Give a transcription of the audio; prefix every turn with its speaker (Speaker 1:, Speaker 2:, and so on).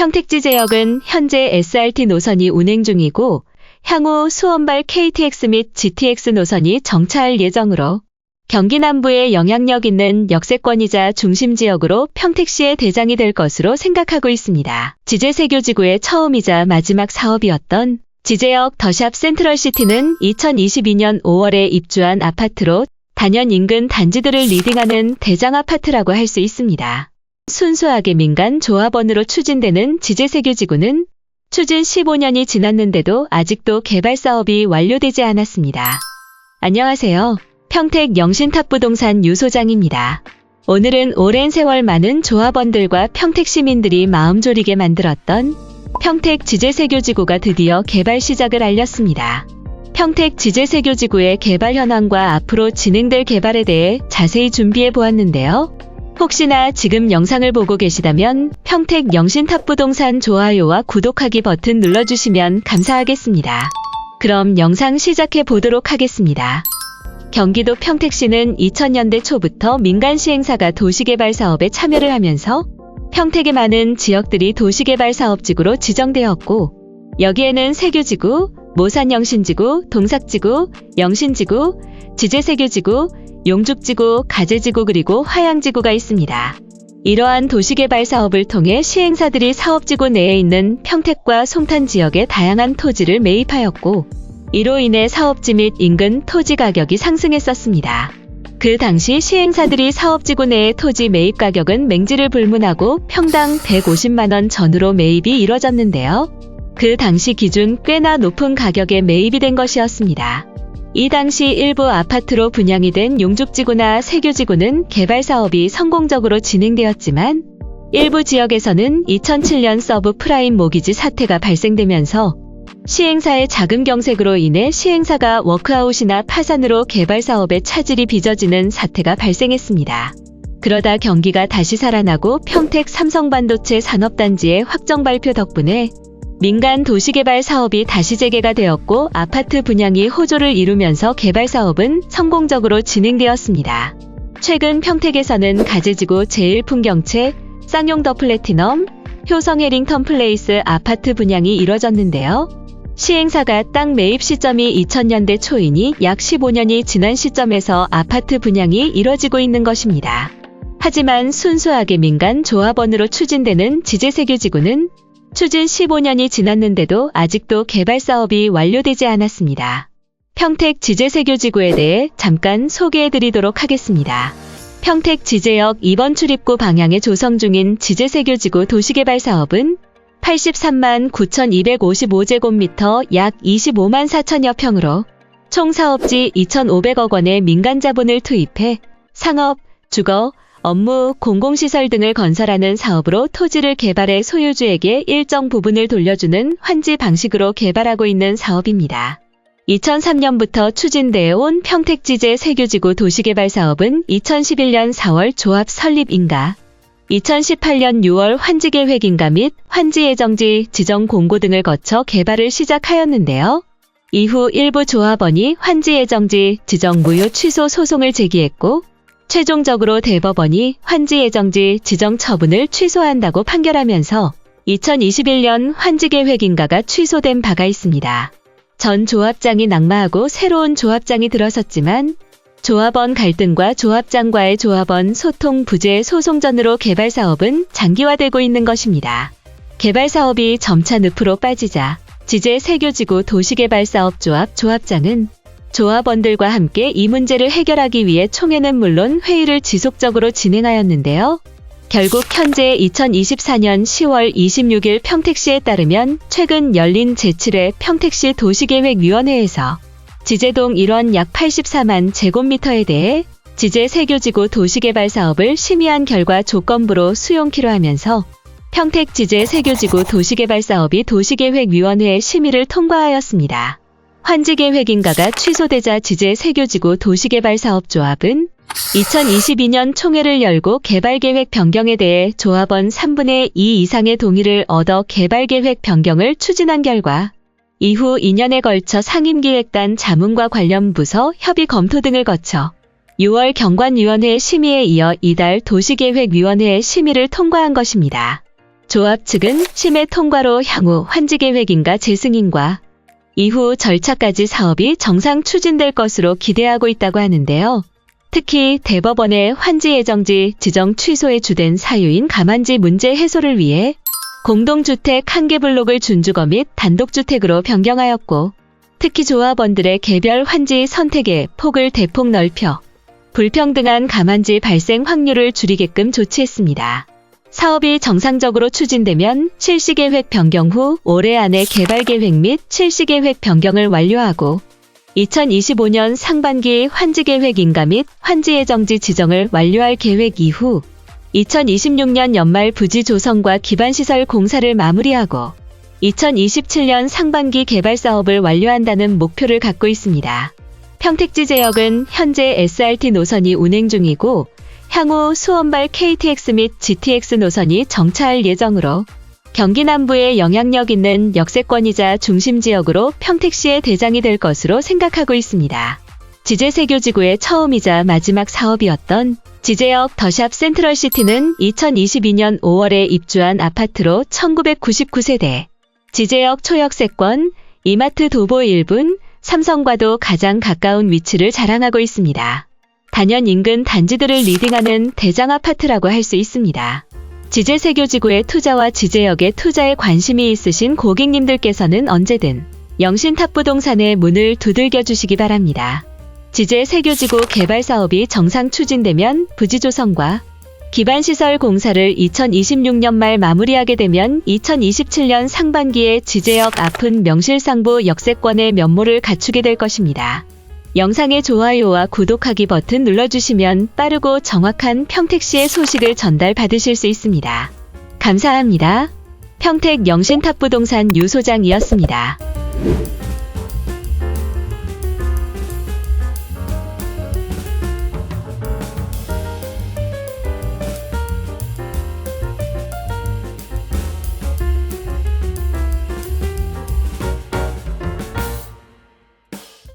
Speaker 1: 평택지 제역은 현재 SRT 노선이 운행 중이고 향후 수원발 KTX 및 GTX 노선이 정차할 예정으로 경기 남부에 영향력 있는 역세권이자 중심지역으로 평택시의 대장이 될 것으로 생각하고 있습니다. 지제세교지구의 처음이자 마지막 사업이었던 지제역 더샵 센트럴시티는 2022년 5월에 입주한 아파트로 단연 인근 단지들을 리딩하는 대장 아파트라고 할 수 있습니다. 순수하게 민간 조합원으로 추진되는 지제세교지구는 추진 15년이 지났는데도 아직도 개발 사업이 완료되지 않았습니다. 안녕하세요. 평택 영신탑부동산 유 소장입니다. 오늘은 오랜 세월 많은 조합원들과 평택 시민들이 마음 졸이게 만들었던 평택 지제세교지구가 드디어 개발 시작을 알렸습니다. 평택 지제세교지구의 개발 현황과 앞으로 진행될 개발에 대해 자세히 준비해 보았는데요. 혹시나 지금 영상을 보고 계시다면 평택 영신탑부동산 좋아요와 구독하기 버튼 눌러주시면 감사하겠습니다. 그럼 영상 시작해 보도록 하겠습니다. 경기도 평택시는 2000년대 초부터 민간 시행사가 도시개발 사업에 참여를 하면서 평택의 많은 지역들이 도시개발 사업지구로 지정되었고 여기에는 세교지구, 모산영신지구, 동삭지구, 영신지구, 지제세교지구, 용죽지구, 가제지구 그리고 화양지구가 있습니다. 이러한 도시개발 사업을 통해 시행사들이 사업지구 내에 있는 평택과 송탄 지역의 다양한 토지를 매입하였고 이로 인해 사업지 및 인근 토지 가격이 상승했었습니다. 그 당시 시행사들이 사업지구 내의 토지 매입 가격은 맹지를 불문하고 평당 150만원 전후로 매입이 이뤄졌는데요. 그 당시 기준 꽤나 높은 가격에 매입이 된 것이었습니다. 이 당시 일부 아파트로 분양이 된 용죽지구나 세교지구는 개발 사업이 성공적으로 진행되었지만 일부 지역에서는 2007년 서브프라임 모기지 사태가 발생되면서 시행사의 자금 경색으로 인해 시행사가 워크아웃이나 파산으로 개발 사업에 차질이 빚어지는 사태가 발생했습니다. 그러다 경기가 다시 살아나고 평택 삼성반도체 산업단지의 확정 발표 덕분에 민간 도시개발 사업이 다시 재개가 되었고 아파트 분양이 호조를 이루면서 개발 사업은 성공적으로 진행되었습니다. 최근 평택에서는 가제지구 제1풍경채, 쌍용 더 플래티넘, 효성 해링턴 플레이스 아파트 분양이 이뤄졌는데요. 시행사가 땅 매입 시점이 2000년대 초이니 약 15년이 지난 시점에서 아파트 분양이 이뤄지고 있는 것입니다. 하지만 순수하게 민간 조합원으로 추진되는 지제세교지구는 추진 15년이 지났는데도 아직도 개발 사업이 완료되지 않았습니다. 평택 지제세교지구에 대해 잠깐 소개해드리도록 하겠습니다. 평택 지제역 2번 출입구 방향에 조성 중인 지제세교지구 도시개발 사업은 83만 9,255제곱미터 약 25만 4천여 평으로 총 사업지 2,500억 원의 민간 자본을 투입해 상업, 주거, 업무, 공공시설 등을 건설하는 사업으로 토지를 개발해 소유주에게 일정 부분을 돌려주는 환지 방식으로 개발하고 있는 사업입니다. 2003년부터 추진되어 온 평택지제 세교지구 도시개발 사업은 2011년 4월 조합 설립 인가, 2018년 6월 환지 계획 인가 및 환지 예정지 지정 공고 등을 거쳐 개발을 시작하였는데요. 이후 일부 조합원이 환지 예정지 지정 무효 취소 소송을 제기했고 최종적으로 대법원이 환지 예정지 지정 처분을 취소한다고 판결하면서 2021년 환지 계획 인가가 취소된 바가 있습니다. 전 조합장이 낙마하고 새로운 조합장이 들어섰지만 조합원 갈등과 조합장과의 조합원 소통 부재 소송전으로 개발 사업은 장기화되고 있는 것입니다. 개발 사업이 점차 늪으로 빠지자 지제세교지구 도시개발사업조합 조합장은 조합원들과 함께 이 문제를 해결하기 위해 총회는 물론 회의를 지속적으로 진행하였는데요. 결국 현재 2024년 10월 26일 평택시에 따르면 최근 열린 제7회 평택시 도시계획위원회에서 지제동 1원 약 84만 제곱미터에 대해 지제세교지구 도시개발 사업을 심의한 결과 조건부로 수용키로 하면서 평택 지제세교지구 도시개발 사업이 도시계획위원회의 심의를 통과하였습니다. 환지계획 인가가 취소되자 지제세교지구 도시개발사업조합은 2022년 총회를 열고 개발계획 변경에 대해 조합원 3분의 2 이상의 동의를 얻어 개발계획 변경을 추진한 결과 이후 2년에 걸쳐 상임기획단 자문과 관련 부서 협의 검토 등을 거쳐 6월 경관위원회 심의에 이어 이달 도시계획위원회의 심의를 통과한 것입니다. 조합 측은 심의 통과로 향후 환지 계획인가 재승인과 이후 절차까지 사업이 정상 추진될 것으로 기대하고 있다고 하는데요. 특히 대법원의 환지 예정지 지정 취소에 주된 사유인 가만지 문제 해소를 위해 공동주택 1개 블록을 준주거 및 단독주택으로 변경하였고, 특히 조합원들의 개별 환지 선택의 폭을 대폭 넓혀 불평등한 가만지 발생 확률을 줄이게끔 조치했습니다. 사업이 정상적으로 추진되면 실시계획 변경 후 올해 안에 개발계획 및 실시계획 변경을 완료하고 2025년 상반기 환지계획 인가 및 환지예정지 지정을 완료할 계획 이후 2026년 연말 부지 조성과 기반시설 공사를 마무리하고 2027년 상반기 개발 사업을 완료한다는 목표를 갖고 있습니다. 평택지 제역은 현재 SRT 노선이 운행 중이고 향후 수원발 KTX 및 GTX 노선이 정차할 예정으로 경기 남부에 영향력 있는 역세권이자 중심지역으로 평택시의 대장이 될 것으로 생각하고 있습니다. 지제세교지구의 처음이자 마지막 사업이었던 지제역 더샵 센트럴시티는 2022년 5월에 입주한 아파트로 1999세대, 지제역 초역세권, 이마트 도보 1분, 삼성과도 가장 가까운 위치를 자랑하고 있습니다. 단연 인근 단지들을 리딩하는 대장 아파트라고 할 수 있습니다. 지제세교지구의 투자와 지제역의 투자에 관심이 있으신 고객님들께서는 언제든 영신탑부동산의 문을 두들겨 주시기 바랍니다. 지제세교지구 개발 사업이 정상 추진되면 부지 조성과 기반시설 공사를 2026년 말 마무리하게 되면 2027년 상반기에 지제역 앞은 명실상부 역세권의 면모를 갖추게 될 것입니다. 영상의 좋아요와 구독하기 버튼 눌러주시면 빠르고 정확한 평택시의 소식을 전달받으실 수 있습니다. 감사합니다. 평택 영신탑부동산 유 소장이었습니다.